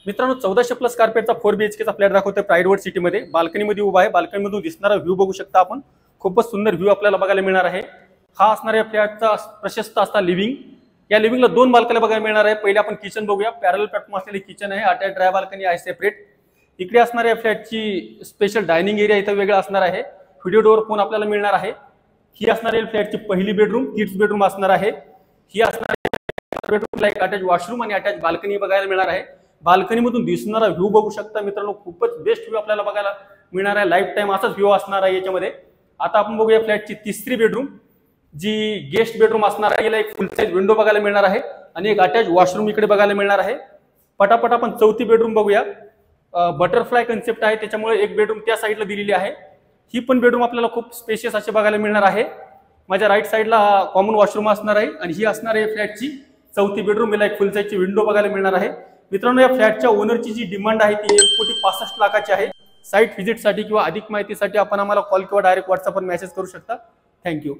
मित्रांनो 1400 plus कार्पेटचा 4 BHK चा flat दाखवतोय प्राइडवर्ड सिटी मध्ये। बाल्कनीमध्ये उभा आहे। बाल्कनीमधून दिसणारा व्ह्यू बघू शकता आपण। खूपच सुंदर व्ह्यू आपल्याला बघायला मिळणार आहे। हा असणार आहे फ्लॅटचा प्रशस्त असा लिव्हिंग। या लिव्हिंगला दोन बाल्कनी बघायला मिळणार आहे। पहिले आपण किचन बघूया। पॅरलल प्लॅटफॉर्म असलेली किचन आहे। अटॅच ड्राय बाल्कनी आहे सेपरेट। इकडे असणार आहे फ्लॅटची स्पेशल डायनिंग एरिया इथं वेगळा असणार आहे। व्हिडिओ डोअर फोन आपल्याला मिळणार आहे। ही असणार आहे फ्लॅटची पहिली बेडरूम, किड्स बेडरूम असणार आहे। ही असणार बेडरूमला एक अटॅच वॉशरूम आणि अटॅच बाल्कनी बघायला मिळणार आहे। बाल्कनीमधून दिसणारा व्ह्यू बघू शकता मित्रांनो, खूपच बेस्ट व्ह्यू आपल्याला बघायला मिळणार आहे। लाईफ टाइम असाच व्ह्यू असणार आहे याच्यामध्ये। आता आपण बघूया फ्लॅटची तिसरी बेडरूम, जी गेस्ट बेडरूम असणार आहे। याला एक फुल साइज विंडो बघायला मिळणार आहे आणि एक अटॅच वॉशरूम इकडे बघायला मिळणार आहे। पटापट आपण चौथी बेडरूम बघूया। बटरफ्लाय कन्सेप्ट आहे, त्याच्यामुळे एक बेडरूम त्या साईडला दिलेली आहे। ही पण बेडरूम आपल्याला खूप स्पेशियस असे बघायला मिळणार आहे। माझ्या राईट साईडला कॉमन वॉशरूम असणार आहे आणि ही असणार आहे फ्लॅटची चौथी बेडरूम। याला एक फुल साइजची विंडो बघायला मिळणार आहे। मित्रांनो, या फ्लॅटच्या ओनरची जी डिमांड आहे ती 1,65,00,000 आहे। साइट व्हिजिटसाठी किंवा अधिक माहितीसाठी आपण आम्हाला कॉल किंवा डायरेक्ट व्हॉट्सअपवर मेसेज करू शकता। थँक्यू।